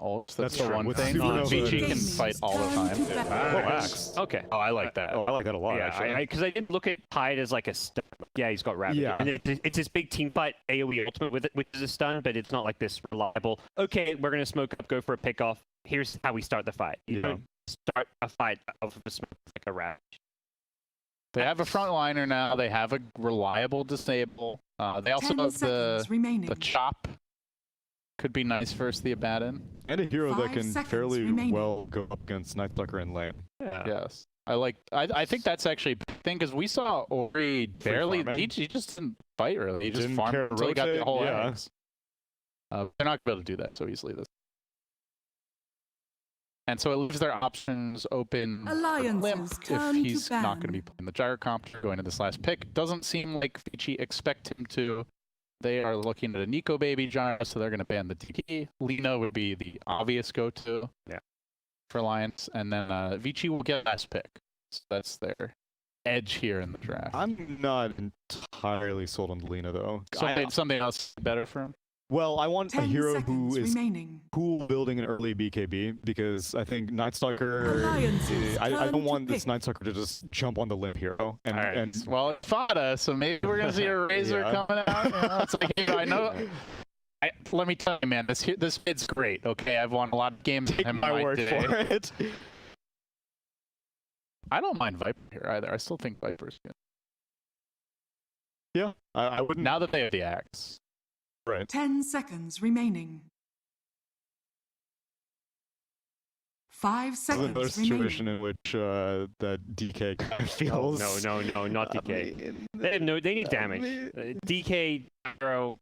ults. That's True. the one With thing. supernova, Vici can it's- fight all the time. Oh, Axe. Okay. Oh, I like that. Oh, I like that a lot, Yeah, actually. because I didn't look at Hyde as like a stun. Yeah, he's got Rabbit. Yeah. And it's this big team fight AoE ultimate with it, which is a stun, but it's not like this reliable. Okay, we're gonna smoke up, go for a pick off. Here's how we start the fight. You don't start a fight off of a smoke like a Ravage. They have a frontliner now. They have a reliable disable. They also 10 have seconds remaining. the chop. Could be nice versus the Abaddon. And a hero that 5 can seconds fairly remaining. well go up against Night Stalker in lane. Yeah. Yes. I think that's actually a big thing because we saw Ori barely. farming. He just didn't fight really. He just Didn't farmed care to until he got the rotate, whole yeah. eggs. They're not going to be able to do that so easily. And so it leaves their options open for Alliances Limp if turn to he's not going to be ban. playing the Gyrocopter going to this last pick. Doesn't seem like Vici expect him to. They are looking at a Nico baby Gyro, so they're going to ban the DP. Lina would be the obvious go-to for Alliance. And then Vici will get last pick. So that's their edge here in the draft. I'm not entirely sold on Lina, though. Something else better for him? Well, I want a 10 hero seconds who is remaining. cool building an early BKB, because I think Night Stalker... Alliances I turn don't to want this pick. Night Stalker to just jump on the Limp hero. And, All right. and Well, it fought us, so maybe we're gonna see a Razor Yeah. coming out. You know, it's like, hey, I know. Let me tell you, man, this kid's great. Okay, I've won a lot of games. take in my word day. for it. I don't mind Viper here either. I still think Viper's good. Yeah, I wouldn't... Now that they have the axe. Right. 10 seconds remaining. 5 This is another seconds situation remaining. in which that DK kind of feels... No, not DK. They need damage. DK, Gyro,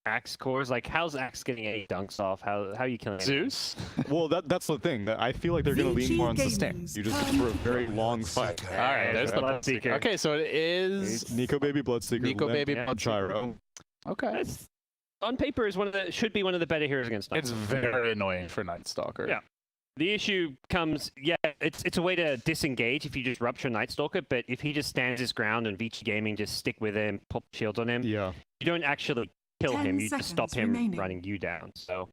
Axe cores. Like, how's Axe getting any dunks off? How are you killing Zeus? Well, that's the thing. That I feel like they're going to lean more on sustain. Gaming's You just turn for a to very pick. long fight. All right, there's the Bloodseeker. Okay, so it is Nico Baby Bloodseeker, Nico Limp, Baby Yeah. Gyro. Okay. That's, on paper, is should be one of the better heroes against Night It's Stalker. very annoying for Night Stalker. Yeah. The issue comes, it's a way to disengage if you just rupture Night Stalker, but if he just stands his ground and Vici Gaming just stick with him, pop shields on him, Yeah. you don't actually kill 10 him, you just stop seconds him remaining. running you down. So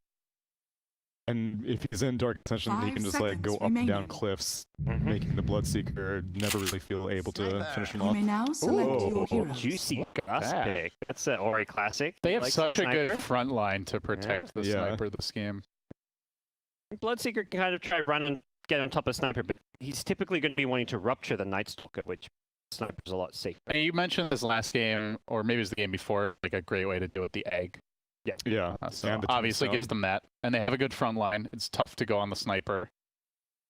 And if he's in Dark Ascension, he 5 can just like go seconds up and down remaining. cliffs, making the Bloodseeker never really feel able to finish him You off. may now select Ooh. your heroes. juicy grass that. pick. That's an Ori classic. They have Like such a sniper. good front line to protect the Yeah. sniper this game. Bloodseeker can kind of try run and get on top of Sniper, but he's typically going to be wanting to rupture the Night Stalker, which Sniper's a lot safer. Hey, you mentioned this last game, or maybe it was the game before, like a great way to deal with the egg. Yeah. So and the obviously tombstone. gives them that, and they have a good front line. It's tough to go on the sniper.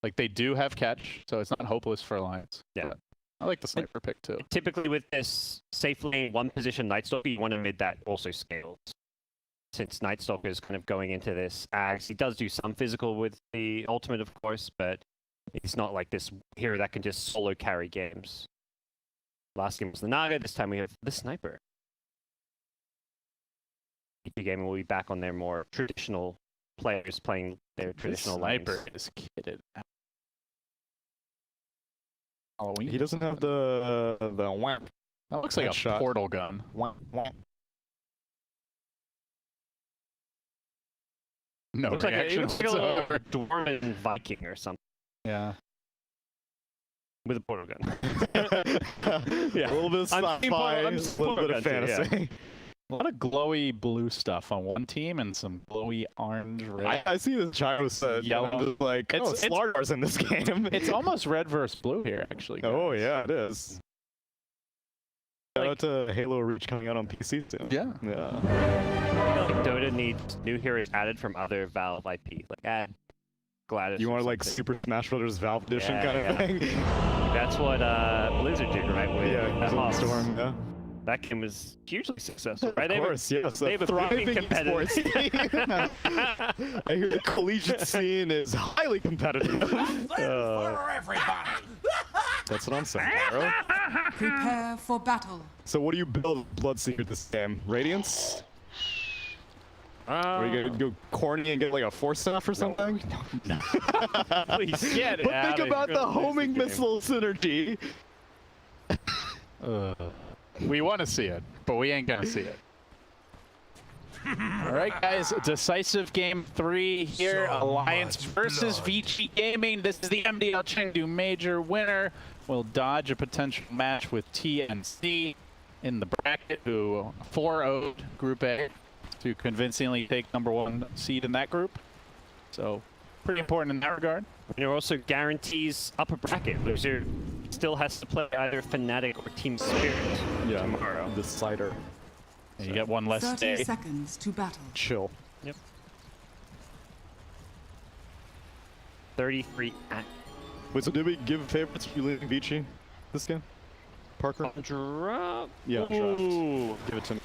Like they do have catch, so it's not hopeless for Alliance. Yeah. But I like the sniper pick too. Typically with this safe lane, one position Night Stalker, you want to mid that also scales. Since Night Stalker is kind of going into this axe, he does do some physical with the ultimate, of course, but he's not like this hero that can just solo carry games. Last game was the Naga, this time we have the Sniper. EP Gaming will be back on their more traditional players playing their traditional sniper lanes. is kitted. Halloween. He doesn't have the wham. That looks like a headshot. portal gun. Wham, wham. No Looks like reaction a little whatsoever. Dwarven Viking or something Yeah. with a portal gun. Yeah. A little bit of I'm team sci-fi, portal- a I'm little bit of portal gun too, yeah. fantasy. A lot of glowy blue stuff on one team and some glowy orange red. I see the gyro set. Yellow. I'm just like, It's- Slardar's in this game. It's almost red versus blue here, actually. Oh guys. yeah, it is. Shout out to Halo Reach coming out on PC soon. Yeah. Yeah. Dota needs new heroes added from other Valve IP. Like add Gladys. You or want like something. Super Smash Brothers Valve Edition Yeah, kind of yeah. thing? That's what Blizzard did, right? With Yeah, Hoss. Storm. Yeah. That game was hugely successful, right? Of course, yes. they have a thriving competitive esports scene. I hear the collegiate scene is highly competitive. That's what I'm saying, bro. Prepare for battle. So what do you build Bloodseeker this game? Radiance? Are you gonna go corny and get like a force staff or something? Please get it. But think about the homing missile synergy. We want to see it, but we ain't gonna see it. All right, guys, decisive game 3 here. So Alliance much versus blood. Vici Gaming. This is the MDL Chengdu major winner. Will dodge a potential match with TNC in the bracket, who 4-0'd Group A to convincingly take #1 seed in that group. So pretty important in that regard. And it also guarantees upper bracket. Loser still has to play either Fnatic or Team Spirit tomorrow. The cider. And you get one less 30 day. seconds to battle. Chill. Yep. 33 at Wait, so did we give favorites for leading Vici this game? Parker? drop. Yeah, Ooh. give it to me.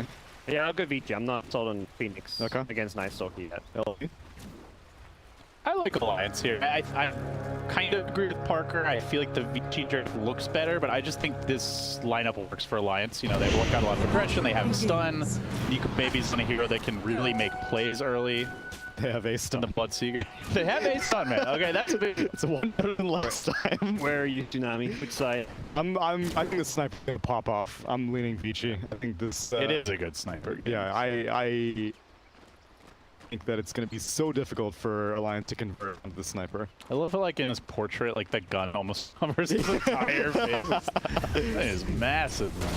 Yeah, I'll go Vici. I'm not sold on Phoenix against Night Stalker yet. LP? I like Alliance here. I kind of agree with Parker. I feel like the Vici draft looks better, but I just think this lineup works for Alliance. You know, they've got a lot of aggression, they have stun. Nico Baby's on a hero that can really make plays early. They have ace stun. The Bloodseeker. They have ace stun, man. Okay, that's a big... It's a one better than last time. Where are you, Tsunami? Which side? I think the sniper gonna pop off. I'm leaning Vici. I think this. it is a good sniper game. Yeah, I think that it's gonna be so difficult for Alliance to convert on the sniper. I love it, like in his portrait, like the gun almost covers his entire face. That is massive, man.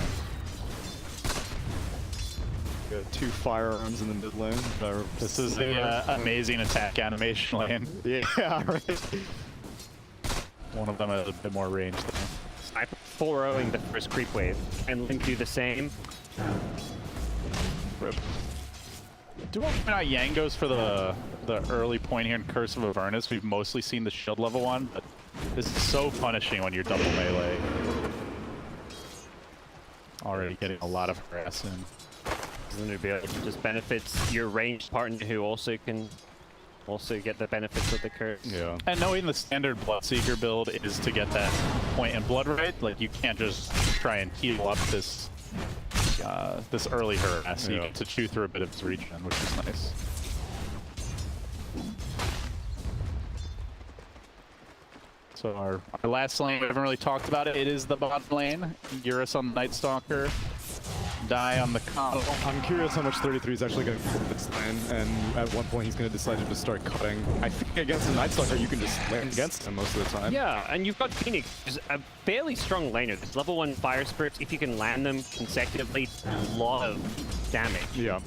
Got 2 firearms in the mid lane. This is the amazing attack animation lane. Yeah, right. One of them has a bit more range though. Sniper 4-0ing the first creep wave. And Link do the same. Rip. Do you want to out Yang goes for the early point here in Curse of Avernus? We've mostly seen the shield level 1, but this is so punishing when you're double melee. Already getting a lot of harass in. Just benefits your ranged partner who also can get the benefits of the curse. Yeah. And knowing the standard Bloodseeker build is to get that point in blood right, like you can't just try and heal up this this early harass. You get to chew through a bit of his regen, which is nice. So our last lane, we haven't really talked about it. It is the bottom lane. Eurus on the Night Stalker. Die on the Coddle. I'm curious how much 33 is actually going to flip this lane, and at one point he's going to decide to just start cutting. I think against the Night Stalker you can just land against him most of the time. Yeah, and you've got Phoenix, who's a fairly strong laner. There's level 1 fire spirits. If you can land them consecutively, a lot of damage. Yeah.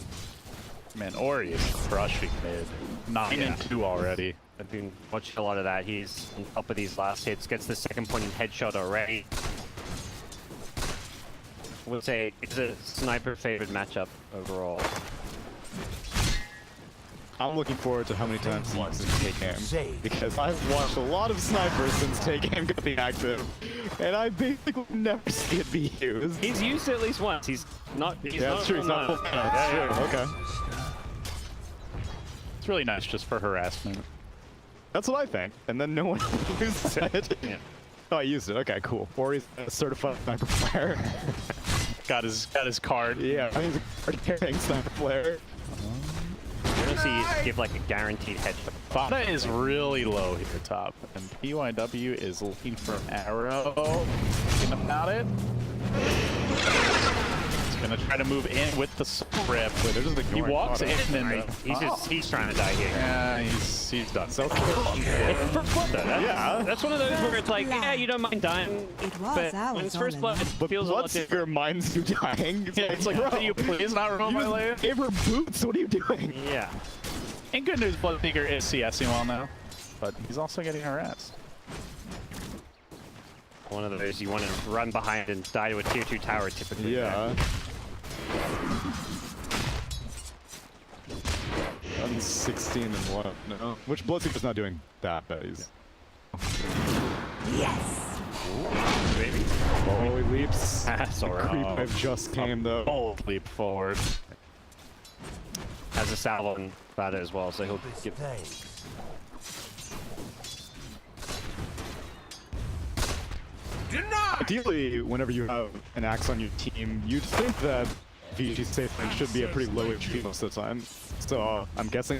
Man, Ori is crushing mid. 9 and 2 already. I've been watching a lot of that. He's on top of these last hits, gets the second point in headshot already. I would say it's a sniper favored matchup overall. I'm looking forward to how many times he uses take aim, because I've watched a lot of snipers since take aim got the active, and I basically never see it be used. He's used it at least once. He's not. That's true. That's true. Okay. It's really nice just for harassment. That's what I think. And then no one uses it. Yeah. Oh, I used it. Okay, cool. Ori's a certified sniper player. Got his card. Yeah, I mean, he's a card-carrying sniper player. You're gonna see give like a guaranteed headshot. Fada is really low here top, and PYW is looking for an arrow. Thinking about it. He's gonna try to move in with the script. He walks in and He's trying to die here. yeah, he's done. So It's first blood though. Yeah. That's one of those where it's like, yeah, you don't mind dying, It was but ours when it's all first blood, it But feels a lot different. Bloodseeker minds you dying. It's like, can you please not roll my layer? Gave her boots. What are you doing? Yeah. And good news, Bloodseeker is CSing well now, but he's also getting harassed. One of those you want to run behind and die to a tier 2 tower typically. Yeah. I'm 16 and 1. No. Which Bloodseeker's not doing that bad. He's... Yes. Maybe. Oh, he leaps. That's alright. Creep wave just came though. Bold leap forward. Has a salvo on Fada as well, so he'll give. Ideally, whenever you have an axe on your team, you'd think that Vici's safe lane should be a pretty low HP most of the time. So I'm guessing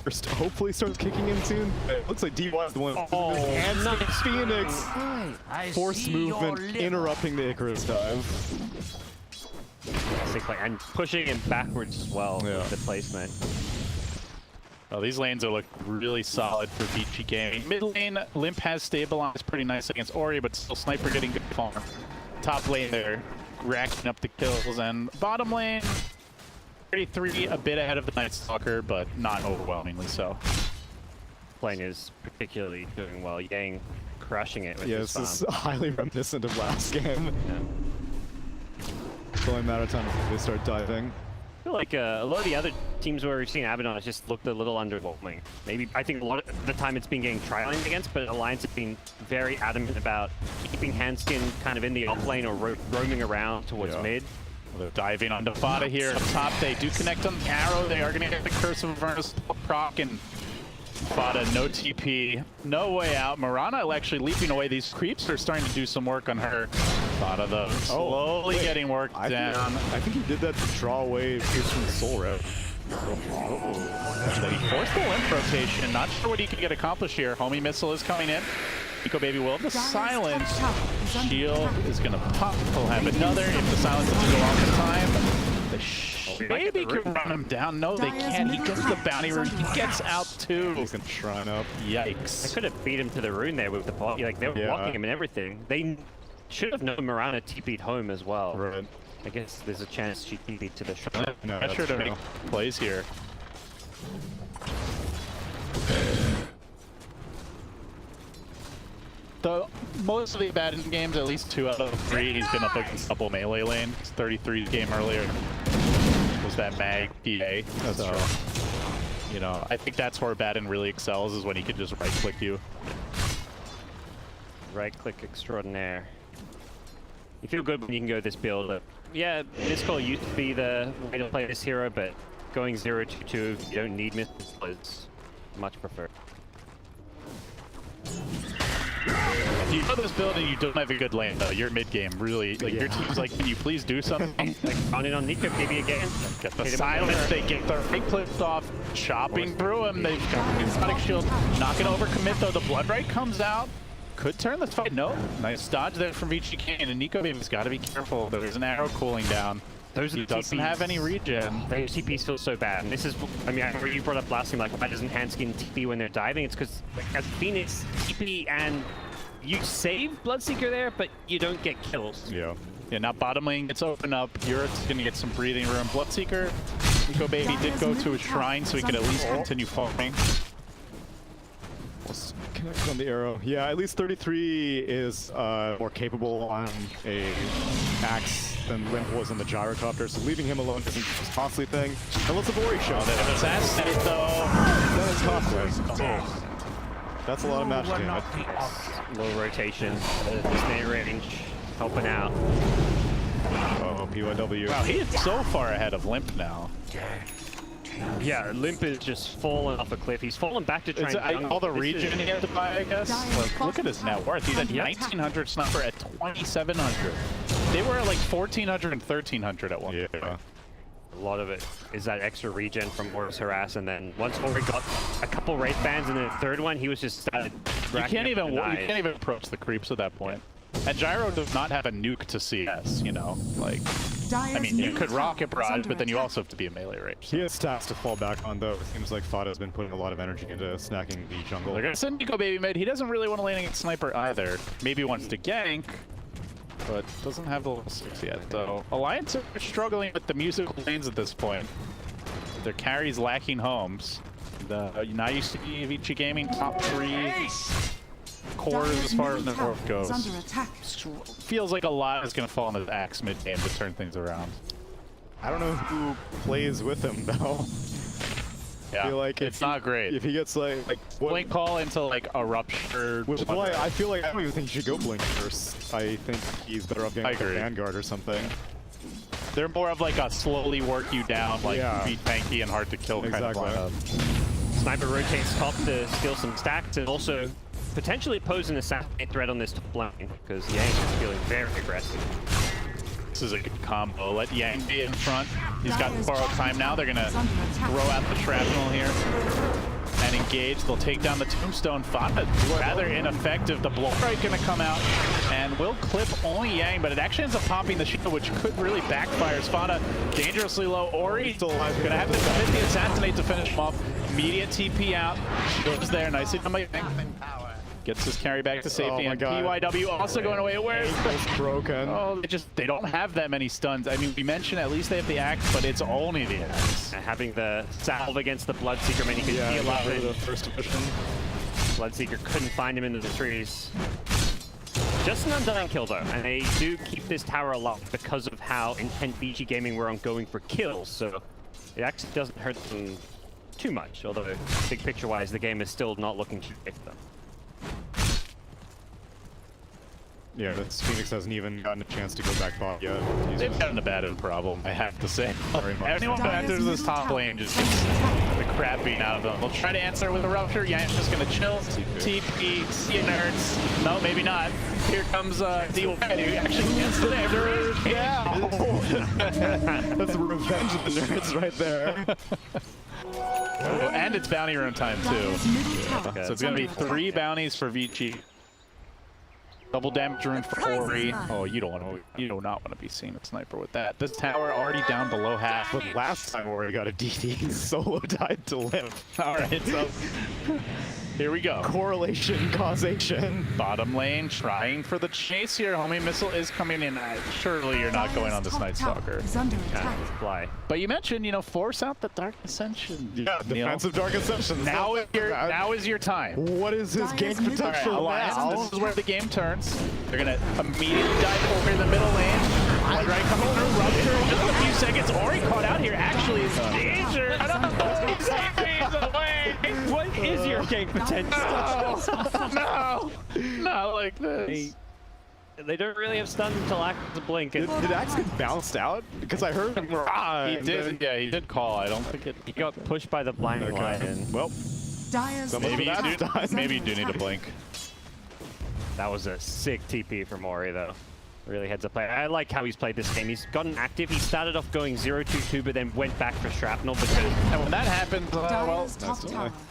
first hopefully starts kicking in soon. It looks like DY is the one and nice. Phoenix. Force movement interrupting the Icarus dive. Fantastic play. And pushing him backwards as well with the placement. Oh, these lanes are looking really solid for Vici Gaming. Mid lane, Limp has stabilized pretty nice against Ori, but still Sniper getting good farm. Top lane, they're racking up the kills, and bottom lane, 33 a bit ahead of the Night Stalker, but not overwhelmingly so. Lane is particularly doing well. Yang crushing it with his this farm. is highly reminiscent of last game. Yeah. It's only a matter of time before they start diving. I feel like a lot of the other teams where we've seen Abaddon has just looked a little underwhelming. Maybe I think a lot of the time it's been getting tri-laned against, but Alliance have been very adamant about keeping Handskin kind of in the off lane or roaming around towards mid. Well, they're diving on Fada here up top. They do connect on the arrow. They are going to get the Curse of Avernus proc, and Fada, no TP, no way out. Mirana actually leaping away. These creeps are starting to do some work on her. Fada, though, slowly getting worked down. I think he did that to draw away Pierce from the soul route. He forced the Limp rotation. Not sure what he can get accomplished here. Homie missile is coming in. Nico Baby will have the silence. Shield is going to pop. He'll have another if the silence doesn't go off in time. Maybe can run him down. No, they can't. He gets the bounty rune. He gets out too. He's gonna shrine up. Yikes. They could have beat him to the rune there with the bot. Like, they were blocking him and everything. They should have known Mirana TP'd home as well. Right. I guess there's a chance she TP'd to the shot. No, Not sure to make plays here. Mostly bad in games, at least 2 out of 3. He's been up against a couple melee lanes. 33 game earlier was that mag PA. That's true. You know, I think that's where Baden really excels, is when he can just right-click you. Right-click extraordinaire. You feel good when you can go this build. Yeah, this call used to be the way to play this hero, but going 0-2-2, you don't need missiles, is much preferred. If you know this build and you don't have a good lane, though, you're mid-game, really. Like, your team's like, can you please do something? Like, on it on Nico, maybe again. Get the silence, they get the right clipped off, chopping through him. They've got the exotic shield, not gonna overcommit, though. The Blood Right comes out. Could turn the fight. No, nice dodge there from Vici Kane, and Nico Baby's got to be careful. There's an arrow cooling down. He doesn't have any regen. Those TPs feel so bad. And this is, I mean, I remember you brought up last time, like, why doesn't Handskin TP when they're diving? It's because, like, as Phoenix, TP and you save Bloodseeker there, but you don't get kills. Yeah. Yeah, now bottom lane gets opened up. Yurt's going to get some breathing room. Bloodseeker, Nico Baby did go to a shrine, so he could at least continue farming. Let's connect on the arrow. Yeah, at least 33 is more capable on a axe than Limp was on the gyrocopter, so leaving him alone isn't a costly thing. Unless the Ori shows They assassinate it, though. That is costly. That's a lot of match damage. Low rotation, snare range, helping out. Oh, PYW. Wow, he is so far ahead of Limp now. Yeah, Limp is just falling off a cliff. He's fallen back to try and all the regen he had to buy, I guess. Like, look at his net worth. He's at 1900 Sniper at 2700. They were at like 1400 and 1300 at one point. Yeah. A lot of it is that extra regen from Ori's harass, and then once Ori got a couple wraith bands, and then the third one, he was just started. You can't even approach the creeps at that point. And Gyro does not have a nuke to CS, you know, like. I mean, you could rocket barrage, but then you also have to be a melee range. He has stats to fall back on, though. It seems like Fada's been putting a lot of energy into snacking the jungle. They're gonna send Nico Baby mid. He doesn't really want to lane against Sniper either. Maybe wants to gank, but doesn't have the level 6 yet, though. Alliance are struggling with the musical lanes at this point. Their carries lacking homes. Now you see Vici Gaming top 3 cores as far as the north goes. Feels like a lot is going to fall into the axe mid game to turn things around. I don't know who plays with him, though. Yeah, I feel like it's not great. If he gets like Blink call into like a rupture. Which is why I feel like I don't even think he should go Blink first. I think he's better off getting like a Vanguard or something. They're more of like a slowly work you down, like be tanky and hard to kill kind of lineup. Sniper rotates top to steal some stacks and also potentially pose an assassinate threat on this top lane because Yang is feeling very aggressive. This is a good combo. Let Yang be in front. He's got borrowed time now. They're gonna throw out the shrapnel here. and engage. They'll take down the tombstone. Fana rather ineffective. The blow right going to come out and will clip only Yang, but it actually ends up popping the shield, which could really backfire. Fana dangerously low. Ori still alive. Going to have to commit the assassinate to finish him off. Immediate TP out. Shield is there. Nicely done by Yang. Gets his carry back to safety, and PYW also going away. Where's broken? Oh, they don't have that many stuns. I mean, we mentioned at least they have the axe, but it's only the axe. And having the salve against the Bloodseeker meant he could heal up. The first division. Bloodseeker couldn't find him into the trees. Just an undying kill though, and they do keep this tower alive because of how intent Vici Gaming were on going for kills. So it actually doesn't hurt them too much. Although big picture-wise, the game is still not looking too great for them. Yeah, this Phoenix hasn't even gotten a chance to go back bot yet. They've gotten a bad problem, I have to say. Anyone who enters this top lane just gets the crap beaten out of them. They'll try to answer with a rupture. Yang's just going to chill. TP, see nerds. No, maybe not. Here comes DY, who actually gets the nerds. Yeah! That's the revenge of the nerds right there. Oh, and it's bounty run time, too. Okay. So it's going to be 3 bounties for Vici. Double damage rune for Ori. Oh, you do not want to be seeing a sniper with that. This tower already down below half. But last time Ori got a DD, he solo died to live. Alright, so here we go. Correlation, causation. Bottom lane trying for the chase here. Homing missile is coming in. Surely you're not going on this Night Stalker. Fly. But you mentioned, force out the Dark Ascension. Yeah, defensive Dark Ascension. Now is your time. What is his game potential now? This is where the game turns. They're going to immediately dive over in the middle lane. One right coming through. Rupture just a few seconds. Ori caught out here. Actually, is danger. I don't know. He's away. What is your game potential? No, not like this. They don't really have stuns until Axe blink. Did Axe get bounced out? Because I heard him. He did. Yeah, he did call. I don't think he got pushed by the blind lion. Well, maybe you do need a blink. That was a sick TP from Ori, though. Really heads up play. I like how he's played this game. He's gotten active. He started off going 0-2-2, but then went back for shrapnel because. And when that happens, well,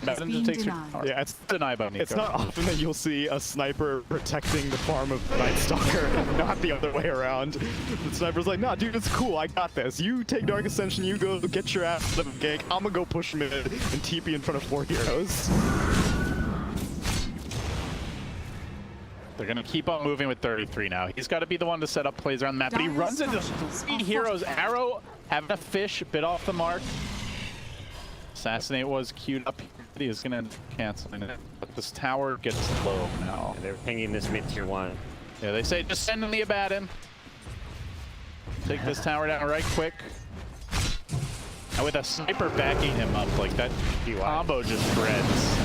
Madden just takes your. Yeah, it's denied by Nico. It's not often that you'll see a sniper protecting the farm of Night Stalker, and not the other way around. The sniper's like, nah, dude, it's cool. I got this. You take Dark Ascension. You go get your ass out of the gank. I'm gonna go push mid and TP in front of 4 heroes. They're going to keep on moving with 33 now. He's got to be the one to set up plays around the map, but he runs into 3 heroes. Arrow having a fish, bit off the mark. Assassinate was queued up. He is going to cancel it. But this tower gets low now. Yeah, they're pinging this mid tier 1. Yeah, they say just send him the Abaddon. Take this tower down right quick. And with a sniper backing him up, like that combo just shreds.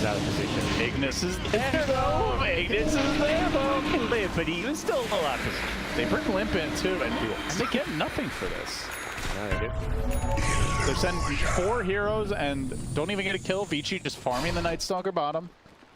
Out of position. Ignis is there though. Ignis is there though. But he was still alive. They bring Limp in too, and they get nothing for this. No, they do. They're sending 4 heroes and don't even get a kill. Vici just farming the Night Stalker bottom.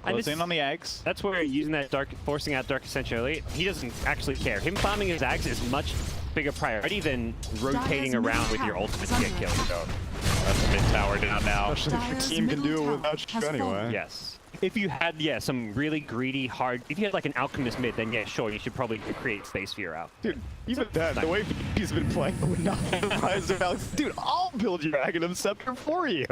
Closing on the Ags. That's where using that forcing out Dark Ascension early, he doesn't actually care. Him farming his Ags is much bigger priority than rotating around with your ultimate to get killed. So that's a mid tower down now. Especially if your team can do it without you anyway. Yes. If you had, some really greedy, hard... If you had, like, an Alchemist mid, then, yeah, sure, you should probably create space for your out. Dude, even then, the way he's been playing would not advise Alex. Dude, I'll build your Aghanim Scepter for you.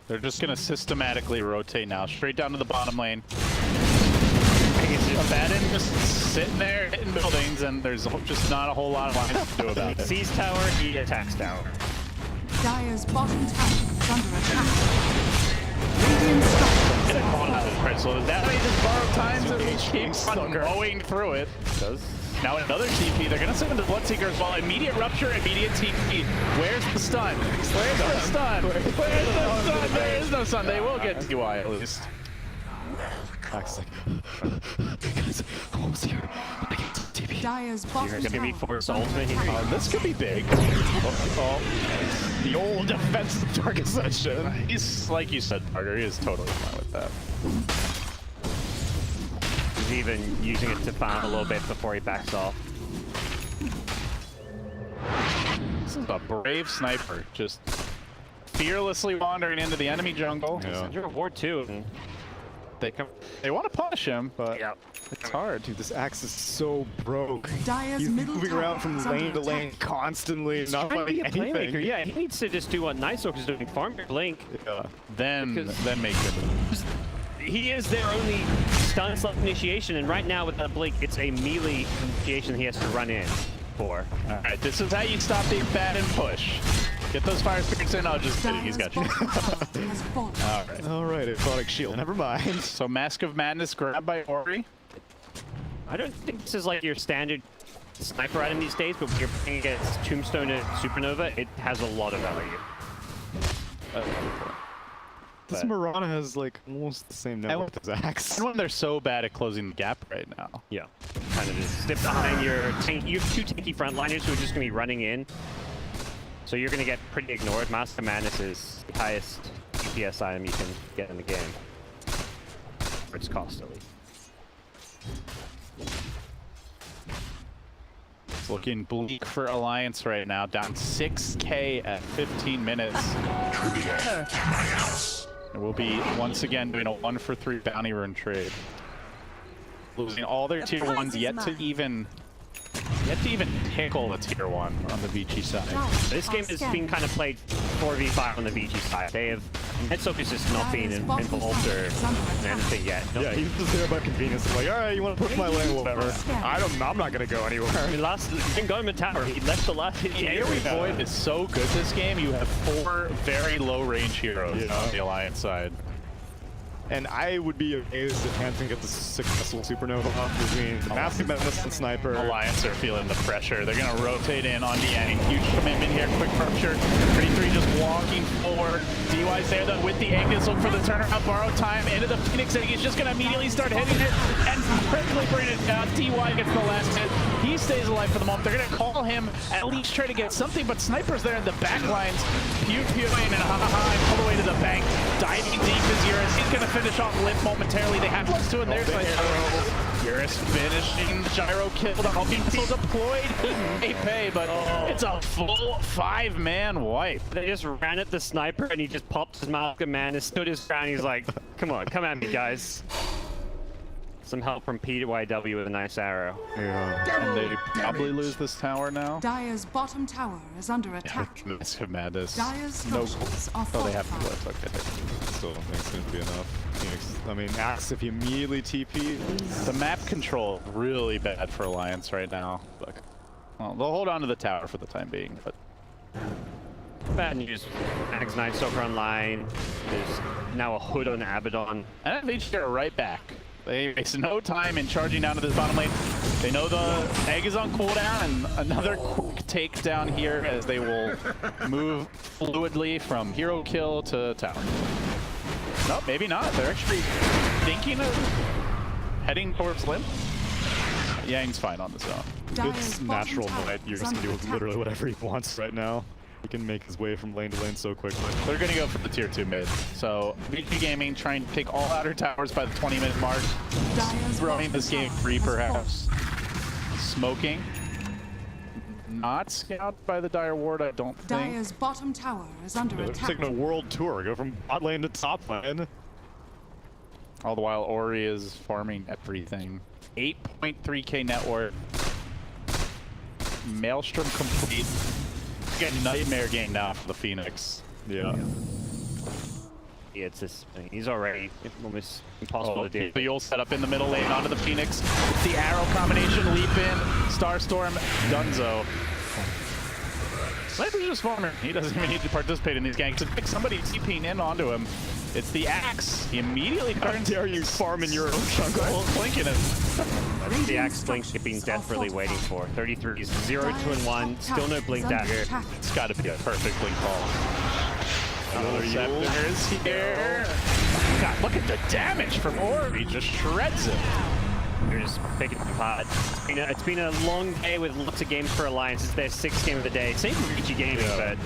They're just going to systematically rotate now, straight down to the bottom lane. Abaddon just sitting there hitting buildings, and there's just not a whole lot of lines to do about it. He sees tower, he attacks tower. Dire's bottom tower is under attack. Radiant structures. Get a call out of the Pretzel. That way just borrow times and he keeps on going through it. Now another TP. They're going to send him to Bloodseeker as well. Immediate rupture, immediate TP. Where's the stun? Where's the stun? Where's the stun? There is no stun. They will get DY at least. Guys, almost here. I get TP. Dire's bottom You're gonna be forced ultimate here. This could be big. The old defensive Dark Ascension. He's, like you said, Parker, he is totally fine with that. He's even using it to farm a little bit before he backs off. This is a brave sniper, just fearlessly wandering into the enemy jungle. Yeah. You're a ward too. And They want to punish him, but It's hard, dude. This Axe is so broke. Dyer's He's middle moving tower around from is lane under to lane attack. constantly, not trying to be finding a playmaker. anything. Yeah, he needs to just do what Nightstalker's doing, farm your blink. Yeah. then Because- make it. He is their only stun slot initiation, and right now with that blink, it's a melee initiation he has to run in for. All right, this is how you stop being bad and push. Get those fire spirits in. Oh, just kidding. He's got you. Has fallen. All right. All right, exotic shield. Never mind. So Mask of Madness grabbed by Ori. I don't think this is like your standard sniper item these days, but when you're playing against Tombstone and Supernova, it has a lot of value. This But- Mirana has like almost the same network as Axe. And when they're so bad at closing the gap right now. Yeah, kind of just step behind your tank. You have two tanky frontliners who are just going to be running in. So you're going to get pretty ignored. Mask of Madness is the highest DPS item you can get in the game. For its cost, at least. It's looking bleak for Alliance right now. Down 6K at 15 minutes. And we'll be once again doing a 1-for-3 bounty run trade. Losing all their tier 1s, yet to even tickle the tier 1 on the Vici side. This game is being kind of played 4v5 on the Vici side. They have Headsoak just not being involved or anything yet. Yeah, he's just there by convenience. Like, all right, you want to push my lane, whatever. I'm not gonna go anywhere. I mean, he didn't go to tower. He left the last hit. AoE Void is so good this game. You have 4 very low range heroes on the Alliance side. And I would be amazed if Hanson gets a successful supernova off between the Mask of Madness and Sniper. Alliance are feeling the pressure. They're going to rotate in on Deanne. Huge commitment here. Quick rupture. 33 just walking forward. DY's there though with the Aegis. Look for the turnaround. Borrow time into the Phoenix egg. He's just going to immediately start hitting it and quickly bring it down. DY gets the last hit. He stays alive for the moment. They're going to call him, at least try to get something, but Sniper's there in the back lines. Pew-pewing and ha-ha-ha and pull away to the bank. Diving deep is Eurus. He's going to finish off Lift momentarily. They have plus 2 in their side. Eurus finishing the gyro kill. The Hulking missile deployed. He may pay, but it's a full 5-man wipe. They just ran at the sniper and he just popped his Mask of Madness, stood his ground. He's like, come on, come at me, guys. Some help from PYW with a nice arrow. And they probably lose this tower now. Dyer's bottom tower is under attack. Mask of Madness. Dyer's No. structures are Oh, they have to fortified. lift. Okay. Still don't think it's going to be enough. Phoenix, I mean, Axe, if you immediately TP, The map control really bad for Alliance right now. Look, well, they'll hold on to the tower for the time being, but Bad news. Axe Nightstalker online. There's now a hood on Abaddon. and they are right back. They waste no time in charging down to this bottom lane. They know the egg is on cooldown, and another quick takedown here as they will move fluidly from hero kill to tower. No, maybe not. They're actually thinking of heading towards Limp. Yang's fine on the zone. Dyer's it's bottom natural tower Knight. You're is just going under to do attack. literally whatever he wants right now. He can make his way from lane to lane so quickly. They're going to go for the tier 2 mid. So Vici Gaming trying to take all outer towers by the 20-minute mark. Dyer's Throwing bottom this game tower free has perhaps. Smoking. Not scouted by the Dire Ward, I don't think. Dyer's bottom tower is under They're attack. taking a world tour, go from bot lane to top lane. All the while Ori is farming everything. 8.3k net worth. Maelstrom complete. Get nightmare game now for the Phoenix. Yeah. Yeah, it's just, he's already almost impossible to do. The Yule set up in the middle lane onto the Phoenix. The arrow combination, leap in, Starstorm, Dunzo. Sniper's just farming. He doesn't even need to participate in these ganks. Just pick somebody TPing in onto him. It's the Axe. He immediately turns. How dare you farm in your own jungle? Clinking it. That's the Axe Blink being desperately waiting for. 33 is 0, 2, and 1. Still no Blink Dagger. It's got to be a perfect blink call. Another Scepter is here. God, look at the damage from Ori. He just shreds it. They're just picking it apart. It's been a long day with lots of games for Alliance. It's their 6th game of the day. Same for Vici Gaming, but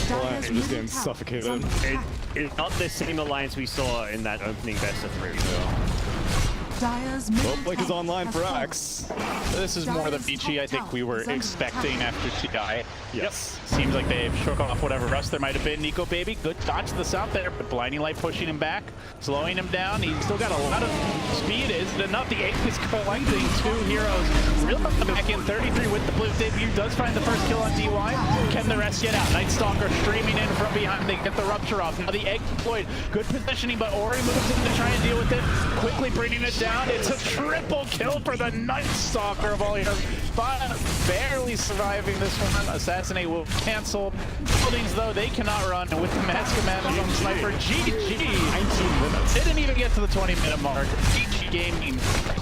Dyer's They're just middle getting tower suffocated. is under attack. it's not the same Alliance we saw in that opening best of 3. Dire's middle Blake is tower online has for fallen. Axe. This is more the Vici I think we were expecting after TI. Yes. Seems like they've shook off whatever rust there might have been. Nico Baby, good dodge to the south there, but Blinding Light pushing him back, slowing him down. He's still got a lot of speed. Is it enough? The Ape is collecting 2 heroes. Really back in 33 with the blue debut. Does find the first kill on DY. Can the rest get out? Night Stalker streaming in from behind. They get the rupture off. Now the egg deployed. Good positioning, but Ori moves in to try and deal with it. Quickly bringing it down. It's a triple kill for the Night Stalker of all heroes. Barely surviving this one. Assassinate will cancel. Buildings though, they cannot run. And with the mass command from Sniper, GG. 19 minutes. Didn't even get to the 20-minute mark. GG Gaming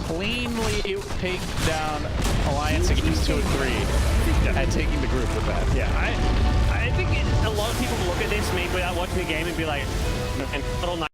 cleanly take down Alliance against 2 and 3. And taking the group with that. Yeah, I think a lot of people look at this maybe without watching the game and be like, and little